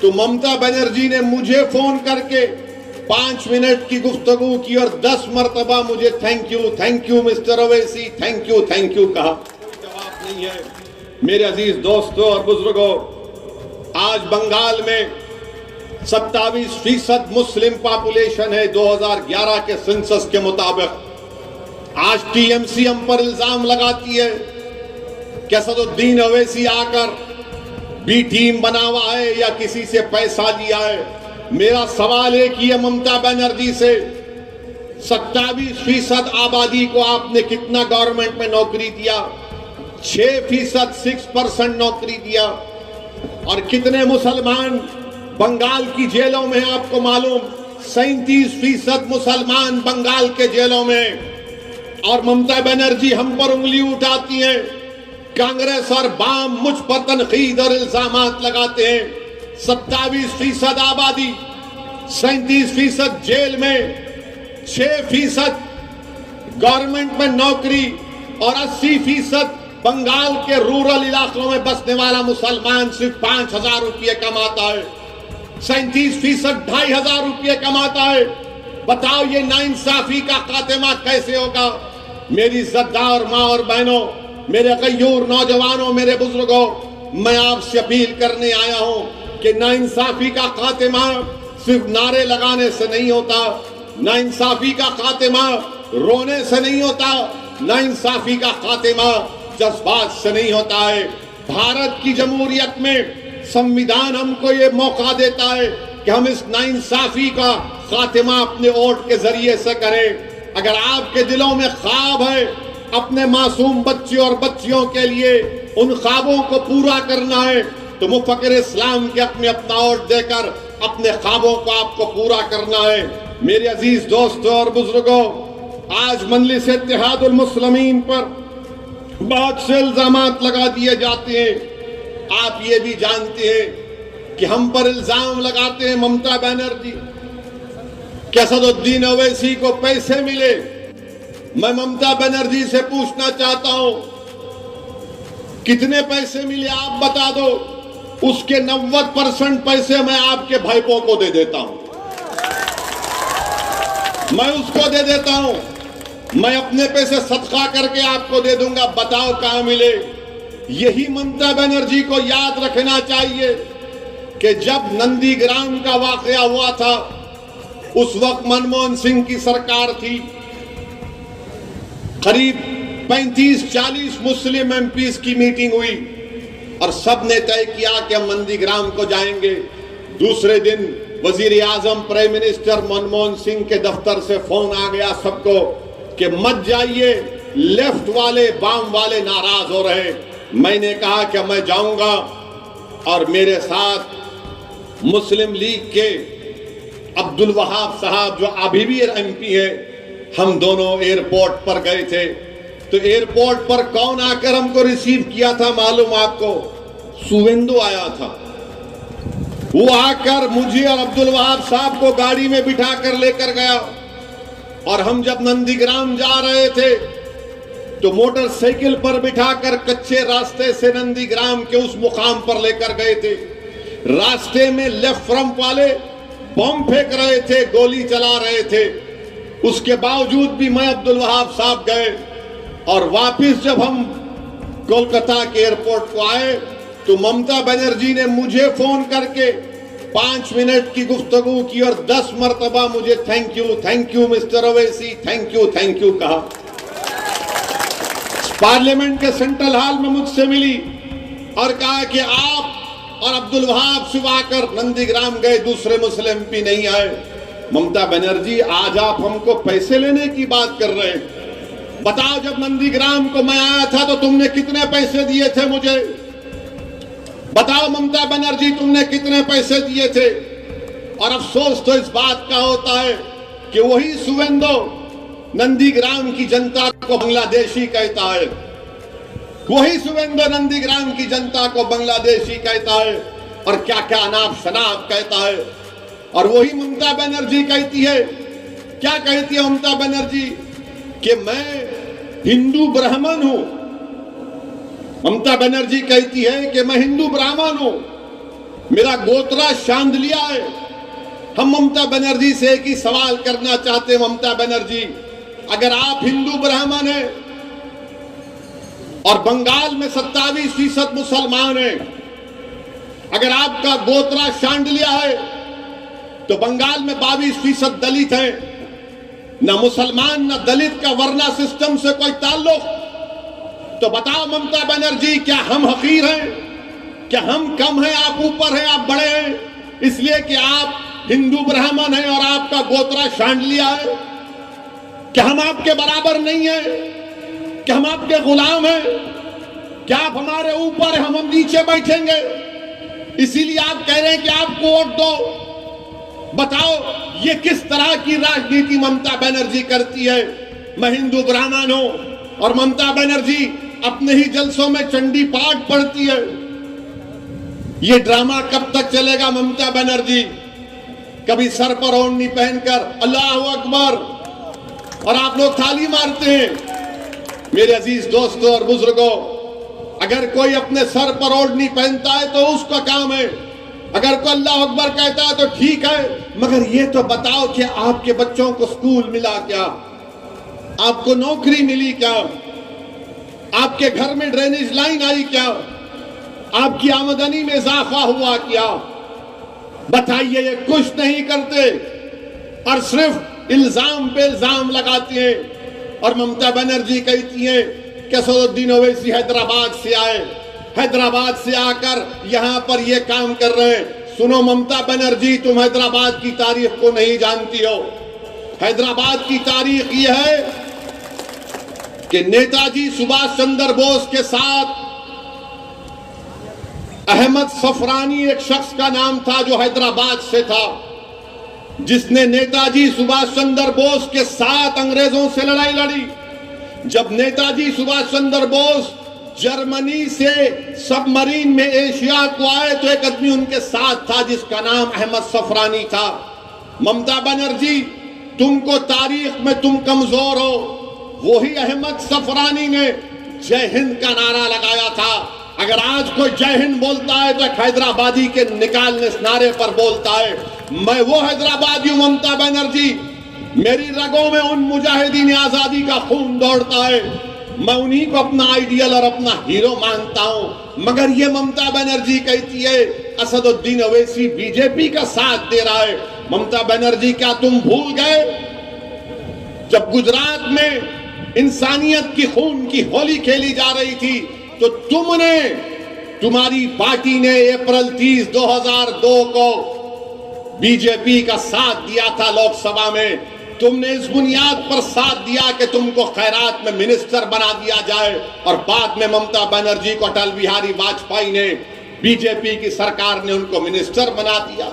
तो ममता बनर्जी ने मुझे फोन करके 5 मिनट की गुफ्तगू की और 10 मरतबा मुझे thank you mister Owaisi, thank you कहा। जवाब नहीं है। मेरे अजीज दोस्तों और बुजुर्गों, आज बंगाल में 27% मुस्लिम पॉपुलेशन है 2011 के सेंसस के मुताबिक। आज टीएमसी हम पर इल्जाम लगाती है कि असदुद्दीन ओवैसी आकर बी टीम बना हुआ है या किसी से पैसा लिया है। मेरा सवाल एक ही है ममता बनर्जी से, 27% आबादी को आपने कितना गवर्नमेंट में नौकरी दिया? 6% 6% नौकरी दिया। और कितने मुसलमान बंगाल की जेलों में आपको मालूम? 37% मुसलमान बंगाल के जेलों में। और ममता बनर्जी हम पर उंगली उठाती हैं, कांग्रेस और वाम मुझ पर तनकीद और इल्जामात लगाते हैं। 27% आबादी, 37% जेल में, 6% गवर्नमेंट में नौकरी और 80% बंगाल के रूरल इलाकों में बसने वाला मुसलमान सिर्फ 5,000 रुपये कमाता है। 37% 2,500 रुपये कमाता है। बताओ ये नाइंसाफी का खात्मा कैसे होगा? मेरी इज्जतदार माँ और बहनों, मेरे गयूर नौजवानों, मेरे बुजुर्गों, मैं आपसे अपील करने आया हूं कि नाइंसाफी का खात्मा सिर्फ नारे लगाने से नहीं होता, नाइंसाफी का खात्मा रोने से नहीं होता, नाइंसाफी का खात्मा जज्बात से नहीं होता है। भारत की जमहूरियत में संविधान हमको ये मौका देता है कि हम इस नाइंसाफी का खात्मा अपने वोट के जरिए से करें। अगर आपके दिलों में ख्वाब है अपने मासूम बच्चे और बच्चियों के लिए, उन ख्वाबों को पूरा करना है, तो मुफक्किर इस्लाम के अपने अपना वोट देकर अपने ख्वाबों को आपको पूरा करना है। मेरे अजीज दोस्तों और बुजुर्गों, आज मजलिस इत्तेहादुल मुस्लिमीन पर बहुत से इल्जामात लगा दिए जाते हैं। आप ये भी जानते हैं कि हम पर इल्जाम लगाते हैं ममता बनर्जी कि असदुद्दीन ओवैसी को पैसे मिले। मैं ममता बनर्जी से पूछना चाहता हूं, कितने पैसे मिले आप बता दो। उसके 90% पैसे मैं आपके भाईपों को दे देता हूं, मैं उसको दे देता हूं, मैं अपने पैसे सदका करके आपको दे दूंगा। बताओ कहां मिले? यही ममता बनर्जी को याद रखना चाहिए कि जब नंदीग्राम का वाकया हुआ था, उस वक्त मनमोहन सिंह की सरकार थी। करीब 35-40 मुस्लिम एमपीज की मीटिंग हुई और सब ने तय किया कि हम नंदीग्राम को जाएंगे। दूसरे दिन वजीर आजम प्राइम मिनिस्टर मनमोहन सिंह के दफ्तर से फोन आ गया सबको कि मत जाइए, लेफ्ट वाले वाम वाले नाराज हो रहे। मैंने कहा कि मैं जाऊंगा और मेरे साथ मुस्लिम लीग के अब्दुल वहाब साहब जो अभी भी एमपी है, हम दोनों एयरपोर्ट पर गए थे। तो एयरपोर्ट पर कौन आकर हमको रिसीव किया था मालूम आपको? सुवेंदु आया था। वो आकर मुझे और अब्दुल वहाब साहब को गाड़ी में बिठा कर लेकर गया और हम जब नंदीग्राम जा रहे थे तो मोटरसाइकिल पर बिठाकर कच्चे रास्ते से नंदीग्राम के उस मुकाम पर लेकर गए थे। रास्ते में लेफ्ट फ्रंट वाले बम फेंक रहे थे, गोली चला रहे थे। उसके बावजूद भी मैं अब्दुल वहाब साहब गए और वापस जब हम कोलकाता के एयरपोर्ट को आए तो ममता बनर्जी ने मुझे फोन करके 5 मिनट की गुफ्तगू की और 10 मरतबा मुझे thank you mister Owaisi, thank you कहा। पार्लियामेंट के सेंट्रल हॉल में मुझसे मिली और कहा कि आप और अब्दुल वहाब सुबह आकर नंदीग्राम गए, दूसरे मुस्लिम एमपी नहीं आए। ममता बनर्जी, आज आप हमको पैसे लेने की बात कर रहे हैं। बताओ, जब नंदीग्राम को मैं आया था तो तुमने कितने पैसे दिए थे मुझे? बताओ ममता बनर्जी, तुमने कितने पैसे दिए थे? और अफसोस तो इस बात का होता है कि वही सुवेंदु नंदीग्राम की जनता को बांग्लादेशी कहता है, वही सुवेंदु नंदीग्राम की जनता को बांग्लादेशी कहता है और क्या क्या अनाप शनाप कहता है। और वही ममता बनर्जी कहती है, क्या कहती है ममता बनर्जी? कि मैं हिंदू ब्राह्मण हूं। ममता बनर्जी कहती है कि मैं हिंदू ब्राह्मण हूं। मेरा गोत्रा शांदलिया है। हम ममता बनर्जी से एक ही सवाल करना चाहते हैं, ममता बनर्जी, अगर आप हिंदू ब्राह्मण हैं और बंगाल में 27% मुसलमान हैं, अगर आपका गोत्रा शांडलिया है तो बंगाल में 22% दलित हैं, ना मुसलमान ना दलित का वर्ना सिस्टम से कोई ताल्लुक। तो बताओ ममता बनर्जी, क्या हम हकीर हैं? क्या हम कम हैं? आप ऊपर हैं, आप बड़े हैं इसलिए कि आप हिंदू ब्राह्मण हैं और आपका गोत्रा शांडलिया है? क्या हम आपके बराबर नहीं हैं? क्या हम आपके गुलाम हैं? क्या आप हमारे ऊपर हैं, हम नीचे बैठेंगे? इसीलिए आप कह रहे हैं कि आपको वोट दो। बताओ ये किस तरह की राजनीति ममता बनर्जी करती है? मैं हिंदू ब्राह्मण हूं और ममता बनर्जी अपने ही जलसों में चंडी पाठ पढ़ती है। ये ड्रामा कब तक चलेगा ममता बनर्जी? कभी सर पर ओढ़नी पहनकर अल्लाह अकबर और आप लोग ताली मारते हैं। मेरे अजीज दोस्तों और बुजुर्गों, अगर कोई अपने सर पर ओढ़नी पहनता है तो उसका काम है, अगर कोई अल्लाह अकबर कहता है तो ठीक है, मगर ये तो बताओ कि आपके बच्चों को स्कूल मिला क्या? आपको नौकरी मिली क्या? आपके घर में ड्रेनेज लाइन आई क्या? आपकी आमदनी में इजाफा हुआ क्या? बताइए, ये कुछ नहीं करते और सिर्फ इल्जाम पे इल्जाम लगाती हैं। और ममता बनर्जी कहती हैं कि असदुद्दीन ओवैसी हैदराबाद से आए, हैदराबाद से आकर यहां पर ये काम कर रहे हैं। सुनो ममता बनर्जी, तुम हैदराबाद की तारीख को नहीं जानती हो। हैदराबाद की तारीख ये है कि नेताजी सुभाष चंद्र बोस के साथ अहमद सफरानी एक शख्स का नाम था जो हैदराबाद से था, जिसने नेताजी सुभाष चंद्र बोस के साथ अंग्रेजों से लड़ाई लड़ी। जब नेताजी सुभाष चंद्र बोस जर्मनी से सबमरीन में एशिया को आए तो एक आदमी उनके साथ था जिसका नाम अहमद सफरानी था। ममता बनर्जी, तुमको तारीख में तुम कमजोर हो। वही अहमद सफरानी ने जय हिंद का नारा लगाया था। अगर आज कोई जय हिंद बोलता है तो हैदराबादी के निकालने नारे पर बोलता है। मैं वो हैदराबादी हूं ममता बनर्जी, मेरी रगों में उन मुजाहिदीन आजादी का खून दौड़ता है। मैं उन्हीं को अपना आइडियल और अपना हीरो मानता हूं। मगर ये ममता बनर्जी कहती है असदुद्दीन ओवैसी बीजेपी का साथ दे रहा है। ममता बनर्जी, क्या तुम भूल गए जब गुजरात में इंसानियत की खून की होली खेली जा रही थी तो तुमने, तुम्हारी पार्टी ने अप्रैल 30, 2002 को बीजेपी का साथ दिया था लोकसभा में। तुमने इस बुनियाद पर साथ दिया कि तुमको खैरात में मिनिस्टर बना दिया जाए और बाद में ममता बनर्जी को अटल बिहारी वाजपेयी ने, बीजेपी की सरकार ने उनको मिनिस्टर बना दिया।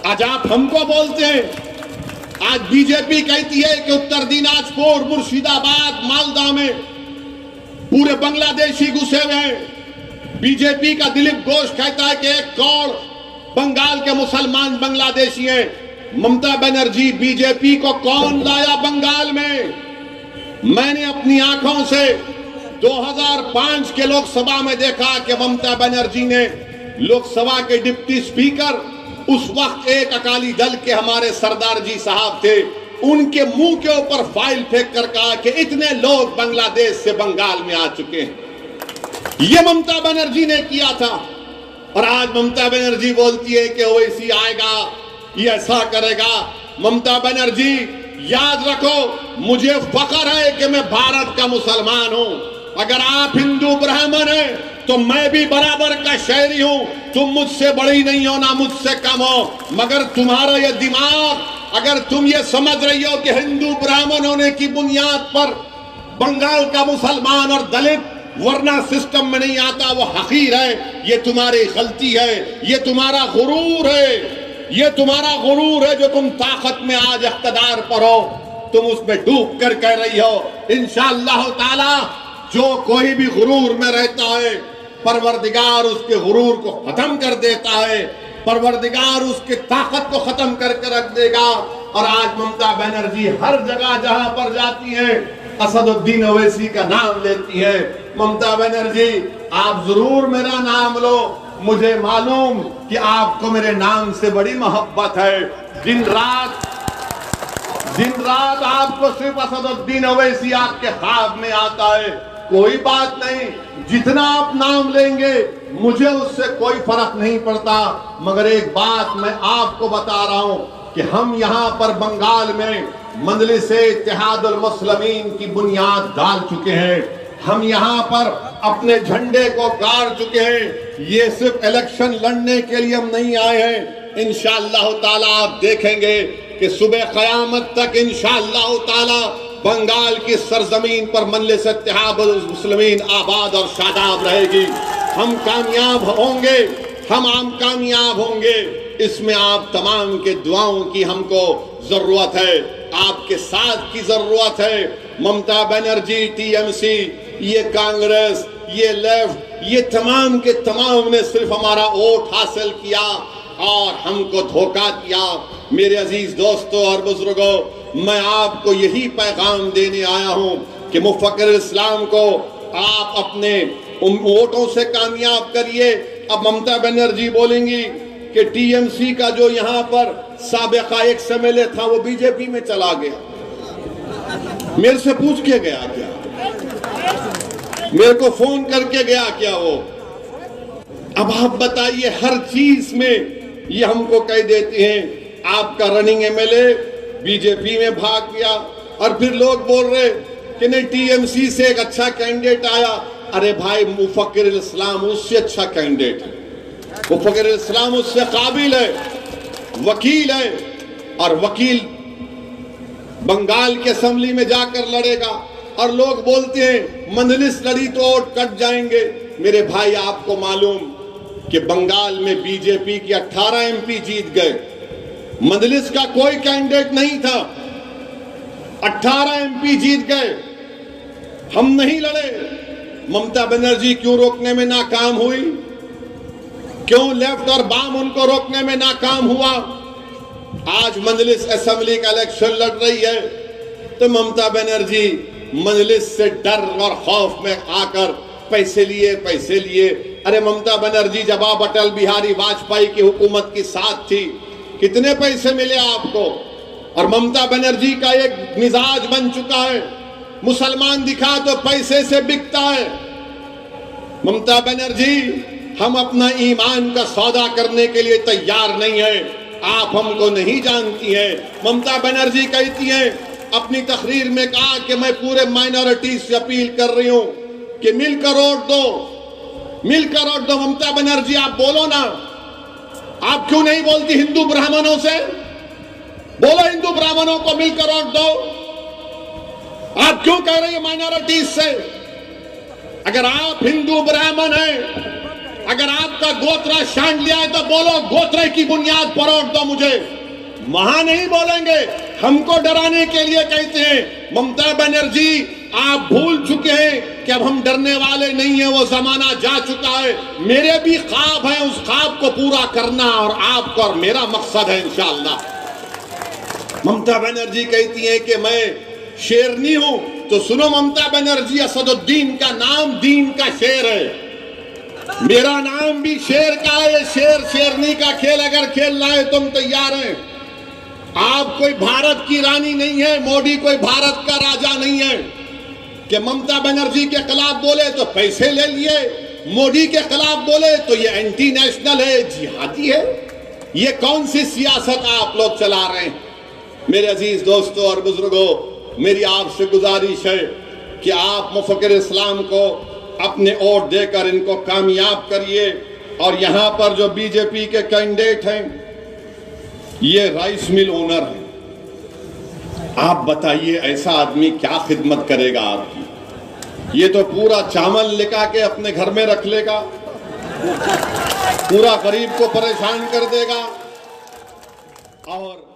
आज आप हमको बोलते हैं, आज बीजेपी कहती है कि उत्तर दिनाजपुर, मुर्शिदाबाद, मालदा में पूरे बांग्लादेशी घुसे हुए हैं। बीजेपी का दिलीप घोष कहता है कि 1 करोड़ बंगाल के मुसलमान बांग्लादेशी हैं। ममता बनर्जी, बीजेपी को कौन लाया बंगाल में? मैंने अपनी आंखों से 2005 के लोकसभा में देखा कि ममता बनर्जी ने लोकसभा के डिप्टी स्पीकर, उस वक्त एक अकाली दल के हमारे सरदार जी साहब थे, उनके मुंह के ऊपर फाइल फेंक कर कहा कि इतने लोग बांग्लादेश से बंगाल में आ चुके हैं। ये ममता बनर्जी ने किया था। और आज ममता बनर्जी बोलती है कि ओवैसी आएगा, ये ऐसा करेगा। ममता बनर्जी, याद रखो, मुझे फख्र है कि मैं भारत का मुसलमान हूं। अगर आप हिंदू ब्राह्मण हैं तो मैं भी बराबर का शहरी हूं। तुम मुझसे बड़ी नहीं हो ना मुझसे कम हो, मगर तुम्हारा ये दिमाग, अगर तुम ये समझ रही हो कि हिंदू ब्राह्मण होने की बुनियाद पर बंगाल का मुसलमान और दलित वरना सिस्टम में नहीं आता, वो हकीर है। ये तुम्हारी गलती है, ये तुम्हारा गुरूर है, ये तुम्हारा गुरूर है जो तुम ताकत में आज इख्तिदार पर हो, तुम उसमें डूब कर कह रही हो। इंशाअल्लाह ताला जो कोई भी गुरूर में रहता है, परवरदिगार उसके गुरूर को खत्म कर देता है, परवरदिगार उसकी ताकत को खत्म करके रख देगा। और आज ममता बनर्जी हर जगह जहां पर जाती है असदुद्दीन ओवैसी का नाम लेती है। ममता बनर्जी, आप जरूर मेरा नाम लो, मुझे मालूम कि आपको मेरे नाम से बड़ी मोहब्बत है। दिन रात आपको सिर्फ असदुद्दीन ओवैसी आपके ख्वाब में आता है। कोई बात नहीं, जितना आप नाम लेंगे मुझे उससे कोई फर्क नहीं पड़ता। मगर एक बात मैं आपको बता रहा हूं कि हम यहां पर बंगाल में मजलिस-ए-इत्तेहादुल मुस्लिमीन की बुनियाद डाल चुके हैं। हम यहाँ पर अपने झंडे को गाड़ चुके हैं। ये सिर्फ इलेक्शन लड़ने के लिए हम नहीं आए हैं। इंशाअल्लाह ताला आप देखेंगे कि सुबह क़यामत तक इंशाअल्लाह ताला बंगाल की सरजमीन पर मजलिस-ए-इत्तेहादुल मुस्लिमीन आबाद और शादाब रहेगी। हम कामयाब होंगे, हम कामयाब होंगे। इसमें आप तमाम के दुआओं की हमको जरूरत है, आपके साथ की जरूरत है। ममता बनर्जी, टीएमसी, ये कांग्रेस, ये लेफ्ट, ये तमाम के तमाम ने सिर्फ हमारा वोट हासिल किया और हमको धोखा दिया। मेरे अजीज दोस्तों और बुजुर्गों, मैं आपको यही पैगाम देने आया हूं कि मुफक्किर इस्लाम को आप अपने वोटों से कामयाब करिए। अब ममता बनर्जी बोलेंगी कि टीएमसी का जो यहाँ पर साबिका एक्स एमएलए था वो बीजेपी में चला गया। मेरे से पूछ के गया क्या? मेरे को फोन करके गया क्या वो? अब आप बताइए, हर चीज में ये हमको कह देते हैं आपका रनिंग एमएलए बीजेपी में भाग गया। और फिर लोग बोल रहे कि नहीं, टीएमसी से एक अच्छा कैंडिडेट आया। अरे भाई, मुफक्किर इस्लाम उससे अच्छा कैंडिडेट है, मुफक्किर इस्लाम उससे काबिल है, वकील है, और वकील बंगाल के असेंबली में जाकर लड़ेगा। और लोग बोलते हैं मजलिस लड़ी तो वोट कट जाएंगे। मेरे भाई, आपको मालूम कि बंगाल में बीजेपी की 18 एमपी जीत गए, मजलिस का कोई कैंडिडेट नहीं था, 18 एमपी जीत गए। हम नहीं लड़े। ममता बनर्जी क्यों रोकने में नाकाम हुई? क्यों लेफ्ट और बाम उनको रोकने में नाकाम हुआ? आज मजलिस असेंबली का इलेक्शन लड़ रही है तो ममता बनर्जी मजलिस से डर और खौफ में आकर पैसे लिए। अरे ममता बनर्जी जब आप अटल बिहारी वाजपेयी की हुकूमत की साथ थी, कितने पैसे मिले आपको? और ममता बनर्जी का एक मिजाज बन चुका है, मुसलमान दिखा तो पैसे से बिकता है। ममता बनर्जी, हम अपना ईमान का सौदा करने के लिए तैयार नहीं है। आप हमको नहीं जानती हैं। ममता बनर्जी कहती हैं, अपनी तकरीर में कहा कि मैं पूरे माइनॉरिटी से अपील कर रही हूं कि मिलकर वोट दो। ममता बनर्जी, आप बोलो ना, आप क्यों नहीं बोलती हिंदू ब्राह्मणों से? बोलो हिंदू ब्राह्मणों को मिलकर वोट दो। आप क्यों कह रही है माइनॉरिटीज से? अगर आप हिंदू ब्राह्मण हैं, अगर आपका गोत्र शान लिया है तो बोलो गोत्र की बुनियाद पर वोट दो मुझे। वहां नहीं बोलेंगे, हमको डराने के लिए कहते हैं। ममता बनर्जी, आप भूल चुके हैं कि अब हम डरने वाले नहीं हैं, वो जमाना जा चुका है। मेरे भी ख्वाब है, उस ख्वाब को पूरा करना और आपका और मेरा मकसद है इंशाअल्लाह। ममता बनर्जी कहती है कि मैं शेरनी हूं, तो सुनो ममता बनर्जी, असदुद्दीन का नाम दीन का शेर है, मेरा नाम भी शेर का है। शेर शेरनी का खेल अगर खेलना है तुम तैयार हैं। आप कोई भारत की रानी नहीं है, मोदी कोई भारत का राजा नहीं है कि ममता बनर्जी के खिलाफ बोले तो पैसे ले लिए, मोदी के खिलाफ बोले तो ये एंटी नेशनल है, जिहादी है। ये कौन सी सियासत आप लोग चला रहे हैं? मेरे अजीज दोस्तों और बुजुर्गों, मेरी आपसे गुजारिश है कि आप मुफक्किर इस्लाम को अपने वोट देकर इनको कामयाब करिए। और यहां पर जो बीजेपी के कैंडिडेट हैं, ये राइस मिल ओनर हैं। आप बताइए, ऐसा आदमी क्या खिदमत करेगा आपकी? ये तो पूरा चावल लेकर के अपने घर में रख लेगा, पूरा गरीब को परेशान कर देगा। और